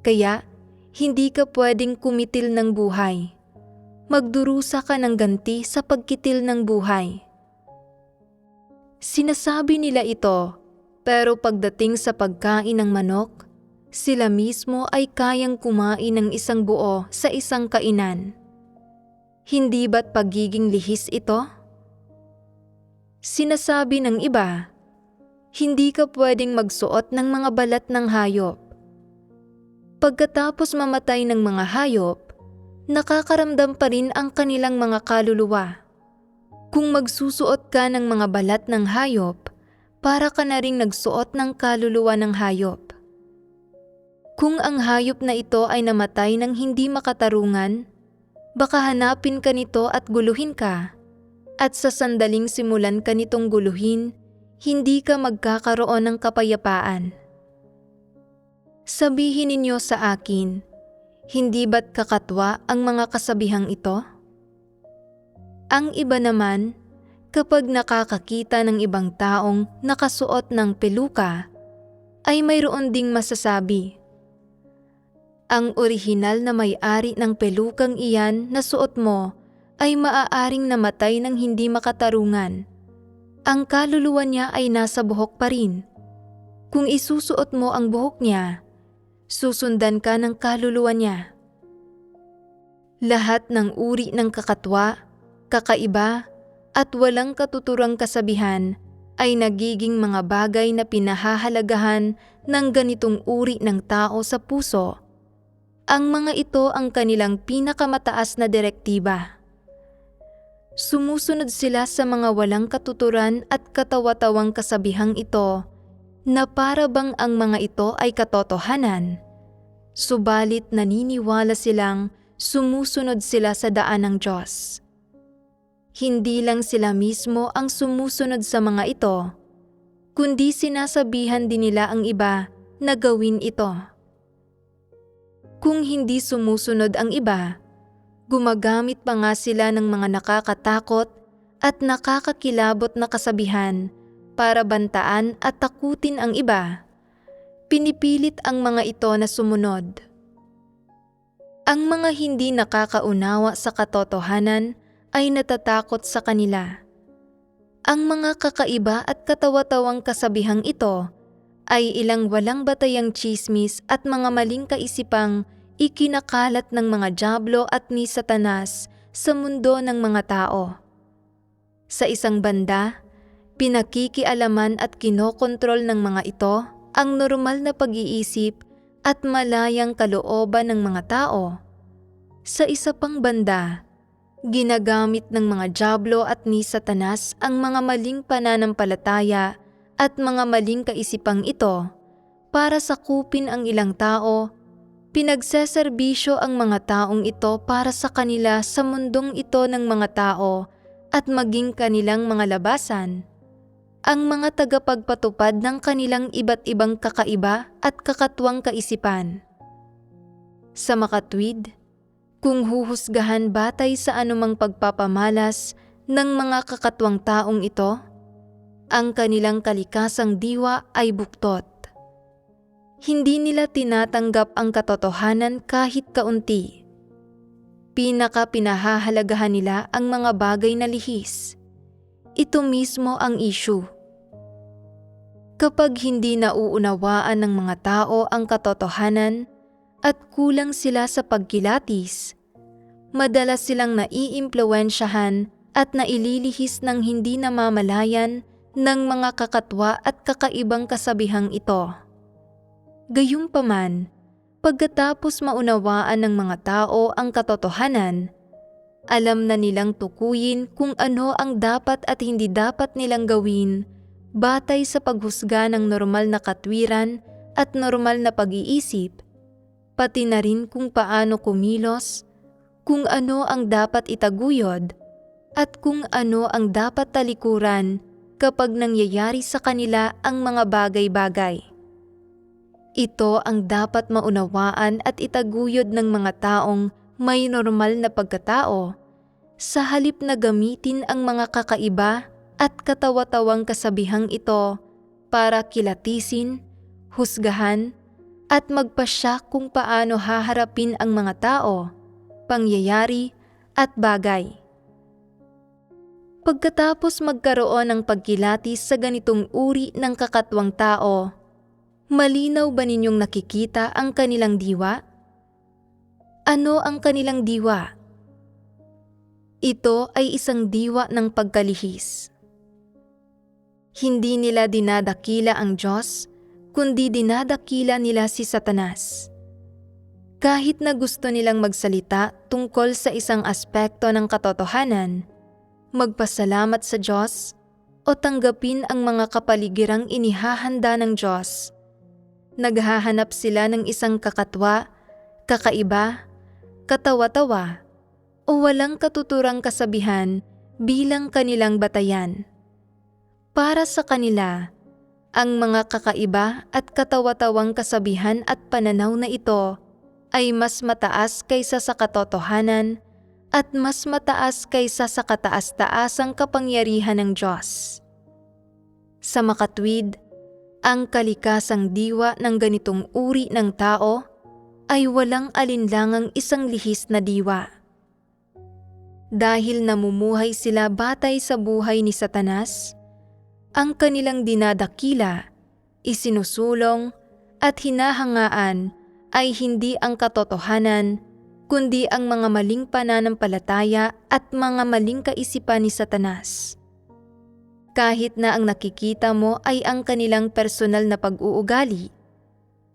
Kaya, hindi ka pwedeng kumitil ng buhay. Magdurusa ka ng ganti sa pagkitil ng buhay. Sinasabi nila ito, pero pagdating sa pagkain ng manok, sila mismo ay kayang kumain ng isang buo sa isang kainan. Hindi ba't pagiging lihis ito? Sinasabi ng iba, hindi ka pwedeng magsuot ng mga balat ng hayop. Pagkatapos mamatay ng mga hayop, nakakaramdam pa rin ang kanilang mga kaluluwa. Kung magsusuot ka ng mga balat ng hayop, para ka na ring nagsuot ng kaluluwa ng hayop. Kung ang hayop na ito ay namatay ng hindi makatarungan, baka hanapin ka nito at guluhin ka, at sa sandaling simulan ka nitong guluhin, hindi ka magkakaroon ng kapayapaan. Sabihin ninyo sa akin, hindi ba't kakatwa ang mga kasabihang ito? Ang iba naman, kapag nakakakita ng ibang taong nakasuot ng peluka, ay mayroon ding masasabi. Ang orihinal na may-ari ng pelukang iyan na suot mo ay maaaring namatay ng hindi makatarungan. Ang kaluluwa niya ay nasa buhok pa rin. Kung isusuot mo ang buhok niya, susundan ka ng kaluluwa niya. Lahat ng uri ng kakatwa, kakaiba, at walang katuturang kasabihan ay nagiging mga bagay na pinahahalagahan ng ganitong uri ng tao sa puso. Ang mga ito ang kanilang pinakamataas na direktiba. Sumusunod sila sa mga walang katuturan at katawa-tawang kasabihang ito na para bang ang mga ito ay katotohanan. Subalit naniniwala silang sumusunod sila sa daan ng Diyos. Hindi lang sila mismo ang sumusunod sa mga ito, kundi sinasabihan din nila ang iba na gawin ito. Kung hindi sumusunod ang iba, gumagamit pa nga sila ng mga nakakatakot at nakakakilabot na kasabihan para bantaan at takutin ang iba. Pinipilit ang mga ito na sumunod. Ang mga hindi nakakaunawa sa katotohanan ay natatakot sa kanila. Ang mga kakaiba at katawa-tawang kasabihang ito ay ilang walang batayang tsismis at mga maling kaisipang ikinakalat ng mga dyablo at ni Satanas sa mundo ng mga tao. Sa isang banda, pinakikialaman at kinokontrol ng mga ito ang normal na pag-iisip at malayang kalooban ng mga tao. Sa isa pang banda, ginagamit ng mga dyablo at ni Satanas ang mga maling pananampalataya at mga maling kaisipang ito para sakupin ang ilang tao. Pinagseserbisyo ang mga taong ito para sa kanila sa mundong ito ng mga tao at maging kanilang mga labasan. Ang mga tagapagpatupad ng kanilang iba't ibang kakaiba at kakatwang kaisipan. Sa makatwid, kung huhusgahan batay sa anumang pagpapamalas ng mga kakatwang taong ito, ang kanilang kalikasang diwa ay buktot. Hindi nila tinatanggap ang katotohanan kahit kaunti. Pinakahahalagahan nila ang mga bagay na lihis. Ito mismo ang issue. Kapag hindi nauunawaan ng mga tao ang katotohanan at kulang sila sa pagkilatis, madalas silang naiimpluwensyahan at naililihis ng hindi namamalayan ng mga kakatwa at kakaibang kasabihang ito. Gayunpaman, pagkatapos maunawaan ng mga tao ang katotohanan, alam na nilang tukuyin kung ano ang dapat at hindi dapat nilang gawin batay sa paghusga ng normal na katwiran at normal na pag-iisip, pati na rin kung paano kumilos, kung ano ang dapat itaguyod, at kung ano ang dapat talikuran kapag nangyayari sa kanila ang mga bagay-bagay. Ito ang dapat maunawaan at itaguyod ng mga taong may normal na pagkatao sa halip na gamitin ang mga kakaiba at katawa-tawang kasabihang ito para kilatisin, husgahan, at magpasya kung paano haharapin ang mga tao, pangyayari, at bagay. Pagkatapos magkaroon ng pagkilatis sa ganitong uri ng kakatwang tao, malinaw ba ninyong nakikita ang kanilang diwa? Ano ang kanilang diwa? Ito ay isang diwa ng pagkalihis. Hindi nila dinadakila ang Diyos, kundi dinadakila nila si Satanas. Kahit na gusto nilang magsalita tungkol sa isang aspekto ng katotohanan, magpasalamat sa Diyos, o tanggapin ang mga kapaligirang inihahanda ng Diyos, naghahanap sila ng isang kakatwa, kakaiba, katawa-tawa, o walang katuturang kasabihan bilang kanilang batayan. Para sa kanila, ang mga kakaiba at katawa-tawang kasabihan at pananaw na ito ay mas mataas kaysa sa katotohanan at mas mataas kaysa sa kataas-taasang kapangyarihan ng Diyos. Sa makatwid, ang kalikasang diwa ng ganitong uri ng tao ay walang alinlangang isang lihis na diwa. Dahil namumuhay sila batay sa buhay ni Satanas, ang kanilang dinadakila, isinusulong, at hinahangaan ay hindi ang katotohanan, kundi ang mga maling pananampalataya at mga maling kaisipan ni Satanas. Kahit na ang nakikita mo ay ang kanilang personal na pag-uugali,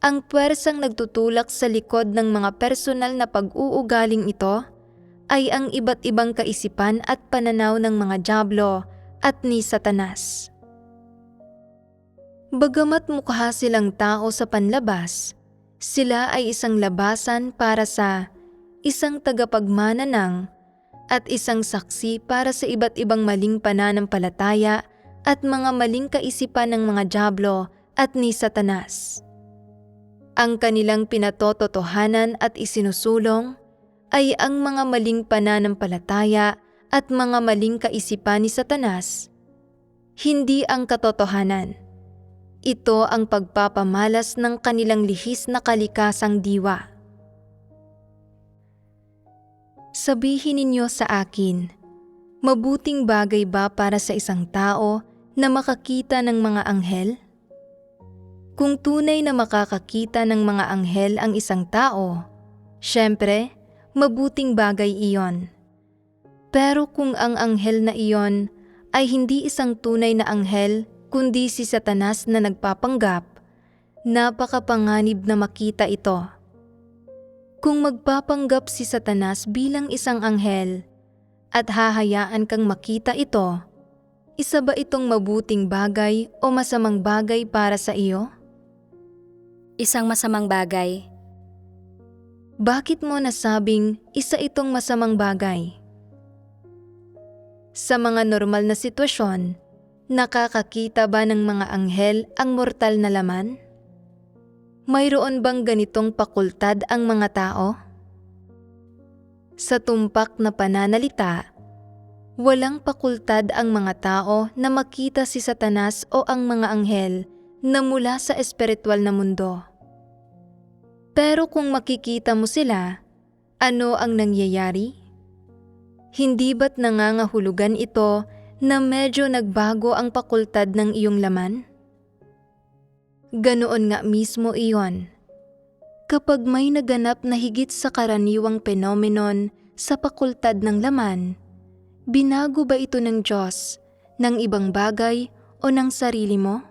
ang puwersang nagtutulak sa likod ng mga personal na pag-uugaling ito ay ang iba't ibang kaisipan at pananaw ng mga dyablo at ni Satanas. Bagamat mukha silang tao sa panlabas, sila ay isang labasan para sa isang tagapagmana ng at isang saksi para sa iba't ibang maling pananampalataya at mga maling kaisipan ng mga dyablo at ni Satanas. Ang kanilang pinatototohanan at isinusulong ay ang mga maling pananampalataya at mga maling kaisipan ni Satanas, hindi ang katotohanan. Ito ang pagpapamalas ng kanilang lihis na kalikasang diwa. Sabihin ninyo sa akin, mabuting bagay ba para sa isang tao na makakita ng mga anghel? Kung tunay na makakakita ng mga anghel ang isang tao, syempre, mabuting bagay iyon. Pero kung ang anghel na iyon ay hindi isang tunay na anghel, kundi si Satanas na nagpapanggap, napakapanganib na makita ito. Kung magpapanggap si Satanas bilang isang anghel at hahayaan kang makita ito, isa ba itong mabuting bagay o masamang bagay para sa iyo? Isang masamang bagay. Bakit mo nasabing isa itong masamang bagay? Sa mga normal na sitwasyon, nakakakita ba ng mga anghel ang mortal na laman? Mayroon bang ganitong pakultad ang mga tao? Sa tumpak na pananalita, Walang pakultad ang mga tao na makita si Satanas o ang mga anghel na mula sa espiritual na mundo. Pero kung makikita mo sila, ano ang nangyayari? Hindi ba't nangangahulugan ito na medyo nagbago ang pakultad ng iyong laman? Ganoon nga mismo iyon. Kapag may naganap na higit sa karaniwang phenomenon sa pakultad ng laman, binago ba ito ng Diyos, ng ibang bagay o ng sarili mo?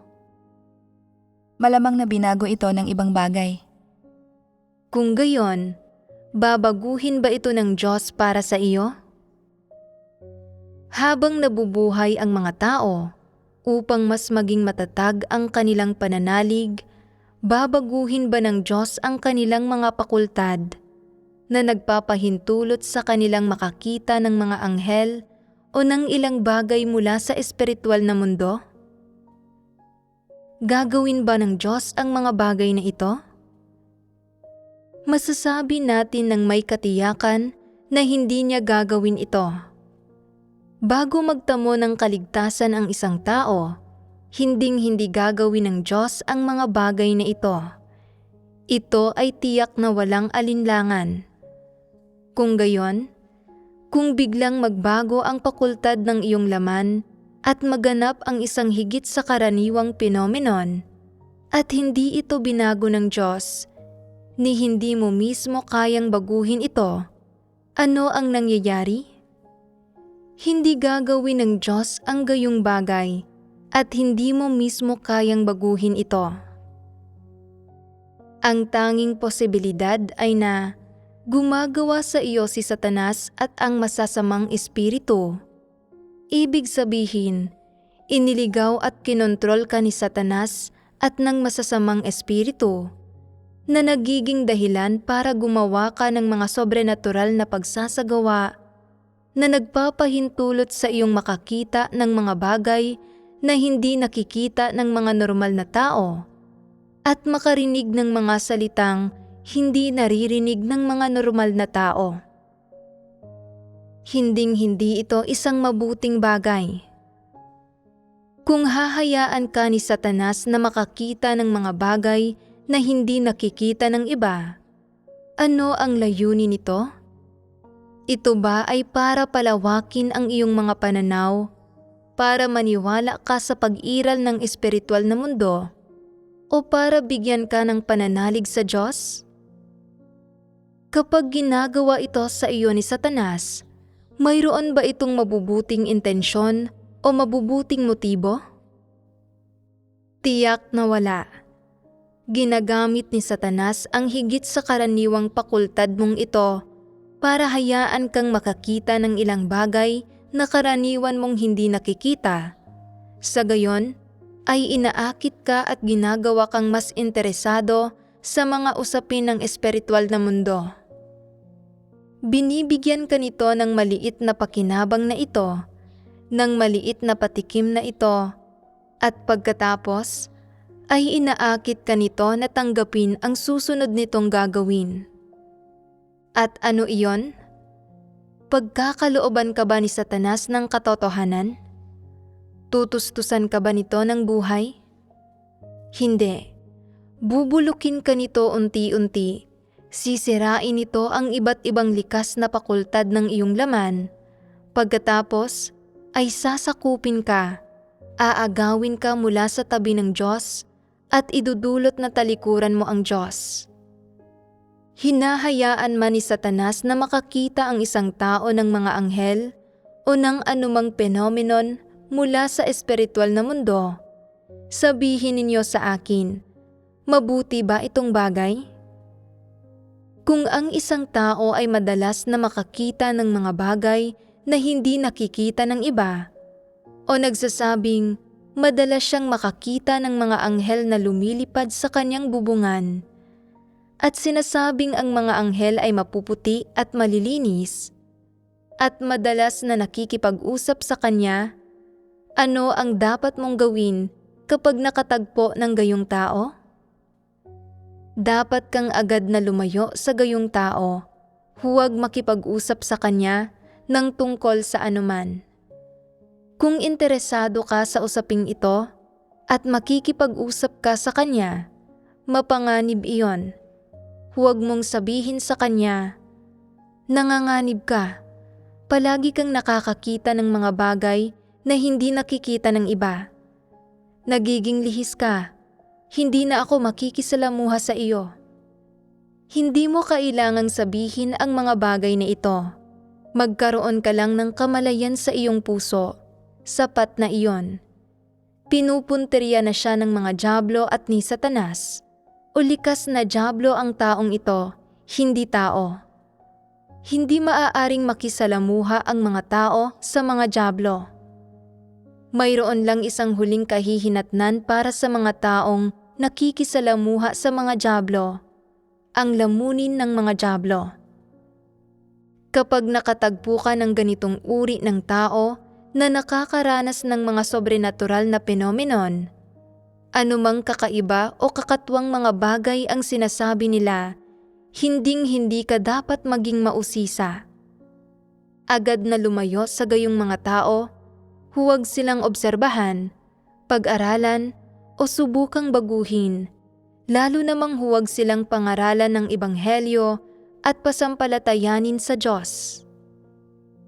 Malamang na binago ito ng ibang bagay. Kung gayon, babaguhin ba ito ng Diyos para sa iyo? Habang nabubuhay ang mga tao, upang mas maging matatag ang kanilang pananalig, babaguhin ba ng Diyos ang kanilang mga pakultad na nagpapahintulot sa kanilang makakita ng mga anghel o ng ilang bagay mula sa espiritual na mundo? Gagawin ba ng Diyos ang mga bagay na ito? Masasabi natin ng may katiyakan na hindi niya gagawin ito. Bago magtamo ng kaligtasan ang isang tao, hinding-hindi gagawin ng Diyos ang mga bagay na ito. Ito ay tiyak na walang alinlangan. Kung gayon, kung biglang magbago ang pakultad ng iyong laman at maganap ang isang higit sa karaniwang phenomenon, at hindi ito binago ng Diyos, ni hindi mo mismo kayang baguhin ito, ano ang nangyayari? Hindi gagawin ng Diyos ang gayong bagay at hindi mo mismo kayang baguhin ito. Ang tanging posibilidad ay na gumagawa sa iyo si Satanas at ang masasamang espiritu. Ibig sabihin, iniligaw at kinontrol ka ni Satanas at ng masasamang espiritu na nagiging dahilan para gumawa ka ng mga sobrenatural na pagsasagawa na nagpapahintulot sa iyong makakita ng mga bagay na hindi nakikita ng mga normal na tao at makarinig ng mga salitang hindi naririnig ng mga normal na tao. Hinding-hindi ito isang mabuting bagay. Kung hahayaan ka ni Satanas na makakita ng mga bagay na hindi nakikita ng iba, ano ang layunin nito? Ito ba ay para palawakin ang iyong mga pananaw, para maniwala ka sa pag-iral ng espiritual na mundo, o para bigyan ka ng pananalig sa Diyos? Kapag ginagawa ito sa iyo ni Satanas, mayroon ba itong mabubuting intensyon o mabubuting motibo? Tiyak na wala. Ginagamit ni Satanas ang higit sa karaniwang pakultad mong ito para hayaan kang makakita ng ilang bagay na karaniwan mong hindi nakikita. Sa gayon, ay inaakit ka at ginagawa kang mas interesado sa mga usapin ng espiritual na mundo. Binibigyan ka nito ng maliit na pakinabang na ito, ng maliit na patikim na ito, at pagkatapos, ay inaakit ka nito na tanggapin ang susunod nitong gagawin. At ano iyon? Pagkakalooban ka ba ni Satanas ng katotohanan? Tutustusan ka ba nito ng buhay? Hindi. Bubulukin ka nito unti-unti. Sisirain nito ang iba't ibang likas na pakultad ng iyong laman. Pagkatapos, ay sasakupin ka. Aagawin ka mula sa tabi ng Diyos at idudulot na talikuran mo ang Diyos. Hinahayaan man ni Satanas na makakita ang isang tao ng mga anghel o ng anumang phenomenon mula sa espiritual na mundo. Sabihin ninyo sa akin, mabuti ba itong bagay? Kung ang isang tao ay madalas na makakita ng mga bagay na hindi nakikita ng iba, o nagsasabing madalas siyang makakita ng mga anghel na lumilipad sa kanyang bubungan, at sinasabing ang mga anghel ay mapuputi at malilinis, at madalas na nakikipag-usap sa kanya, ano ang dapat mong gawin kapag nakatagpo ng gayong tao? Dapat kang agad na lumayo sa gayong tao, huwag makipag-usap sa kanya ng tungkol sa anuman. Kung interesado ka sa usaping ito at makikipag-usap ka sa kanya, mapanganib iyon. Huwag mong sabihin sa kanya, nanganganib ka. Palagi kang nakakakita ng mga bagay na hindi nakikita ng iba. Nagiging lihis ka. Hindi na ako makikisalamuha sa iyo. Hindi mo kailangang sabihin ang mga bagay na ito. Magkaroon ka lang ng kamalayan sa iyong puso. Sapat na iyon. Pinupunteriya na siya ng mga dyablo at ni Satanas. O likas na dyablo ang taong ito, hindi tao. Hindi maaaring makisalamuha ang mga tao sa mga dyablo. Mayroon lang isang huling kahihinatnan para sa mga taong nakikisalamuha sa mga dyablo, ang lamunin ng mga dyablo. Kapag nakatagpo ka ng ganitong uri ng tao na nakakaranas ng mga sobrenatural na phenomenon, anumang kakaiba o kakatwang mga bagay ang sinasabi nila, hinding-hindi ka dapat maging mausisa. Agad na lumayo sa gayong mga tao, huwag silang obserbahan, pag-aralan o subukang baguhin, lalo namang huwag silang pangaralan ng ebanghelyo at pasampalatayanin sa Diyos.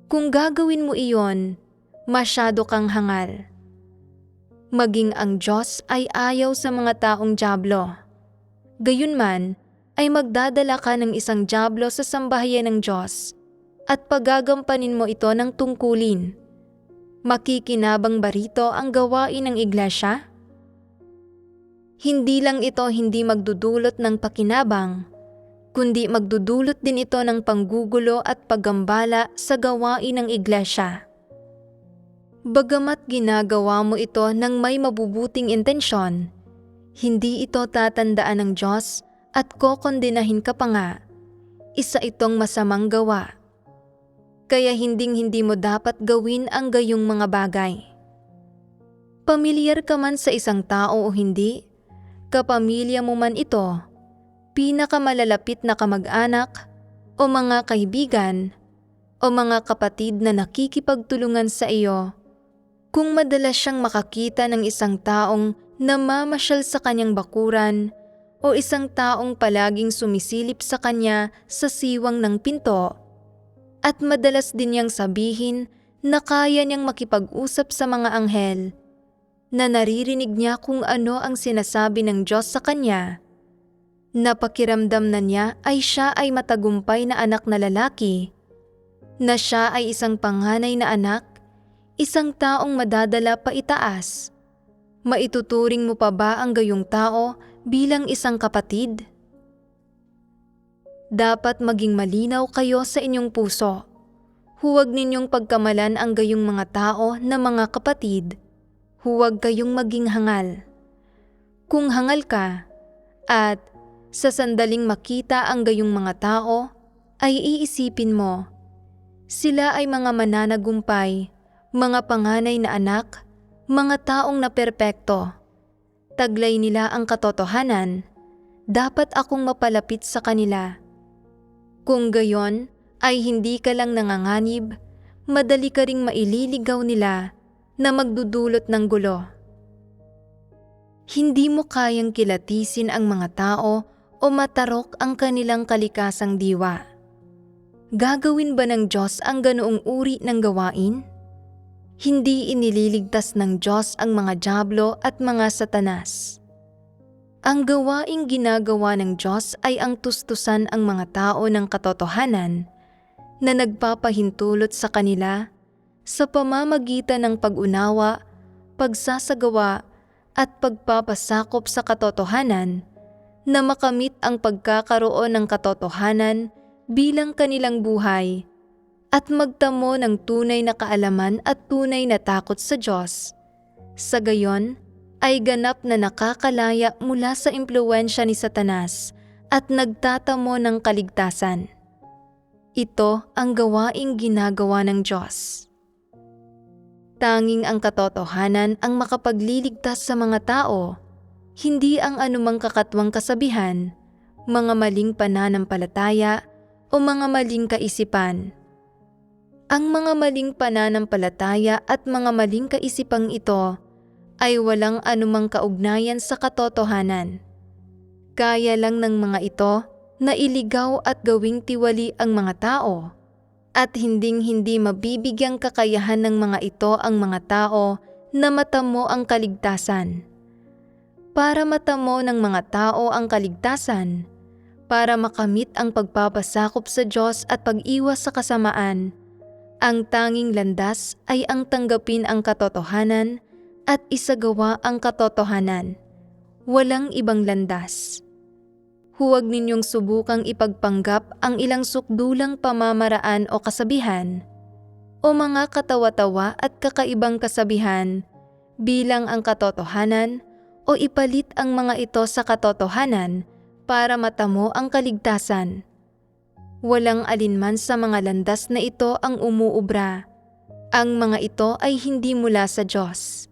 Kung gagawin mo iyon, masyado kang hangal. Maging ang Diyos ay ayaw sa mga taong dyablo. Gayunman, ay magdadala ka ng isang dyablo sa sambahayan ng Diyos at pagagampanin mo ito ng tungkulin. Makikinabang ba rito ang gawain ng iglesia? Hindi lang ito hindi magdudulot ng pakinabang, kundi magdudulot din ito ng panggugulo at paggambala sa gawain ng iglesia. Bagamat ginagawa mo ito ng may mabubuting intensyon, hindi ito tatandaan ng Diyos at kokondinahin ka pa nga. Isa itong masamang gawa. Kaya hinding-hindi mo dapat gawin ang gayong mga bagay. Pamilyar ka man sa isang tao o hindi, kapamilya mo man ito, pinakamalalapit na kamag-anak o mga kaibigan o mga kapatid na nakikipagtulungan sa iyo, kung madalas siyang makakita ng isang taong namamasyal sa kanyang bakuran o isang taong palaging sumisilip sa kanya sa siwang ng pinto, at madalas din niyang sabihin na kaya niyang makipag-usap sa mga anghel, na naririnig niya kung ano ang sinasabi ng Diyos sa kanya, napakiramdam na niya ay siya ay matagumpay na anak na lalaki, na siya ay isang panganay na anak, isang taong madadala pa itaas. Maituturing mo pa ba ang gayong tao bilang isang kapatid? Dapat maging malinaw kayo sa inyong puso. Huwag ninyong pagkamalan ang gayong mga tao na mga kapatid. Huwag kayong maging hangal. Kung hangal ka, at sa sandaling makita ang gayong mga tao, ay iisipin mo, sila ay mga mananagumpay, mga panganay na anak, mga taong na perpekto. Taglay nila ang katotohanan, dapat akong mapalapit sa kanila. Kung gayon ay hindi ka lang nanganganib, madali ka ring maililigaw nila na magdudulot ng gulo. Hindi mo kayang kilatisin ang mga tao o matarok ang kanilang kalikasang diwa. Gagawin ba ng Diyos ang ganoong uri ng gawain? Hindi inililigtas ng Diyos ang mga dyablo at mga satanas. Ang gawaing ginagawa ng Diyos ay ang tustusan ang mga tao ng katotohanan na nagpapahintulot sa kanila sa pamamagitan ng pag-unawa, pagsasagawa at pagpapasakop sa katotohanan na makamit ang pagkakaroon ng katotohanan bilang kanilang buhay at magtamo ng tunay na kaalaman at tunay na takot sa Diyos. Sa gayon, ay ganap na nakakalaya mula sa impluwensya ni Satanas at nagtatamo ng kaligtasan. Ito ang gawaing ginagawa ng Diyos. Tanging ang katotohanan ang makapagliligtas sa mga tao, hindi ang anumang kakatwang kasabihan, mga maling pananampalataya o mga maling kaisipan. Ang mga maling pananampalataya at mga maling kaisipang ito ay walang anumang kaugnayan sa katotohanan. Kaya lang ng mga ito na iligaw at gawing tiwali ang mga tao, at hinding-hindi mabibigyang kakayahan ng mga ito ang mga tao na matamo ang kaligtasan. Para matamo ng mga tao ang kaligtasan, para makamit ang pagpapasakop sa Diyos at pag-iwas sa kasamaan, ang tanging landas ay ang tanggapin ang katotohanan at isagawa ang katotohanan. Walang ibang landas. Huwag ninyong subukang ipagpanggap ang ilang sukdulang pamamaraan o kasabihan o mga katawa-tawa at kakaibang kasabihan bilang ang katotohanan o ipalit ang mga ito sa katotohanan para matamo ang kaligtasan. Walang alinman sa mga landas na ito ang umuubra. Ang mga ito ay hindi mula sa Diyos.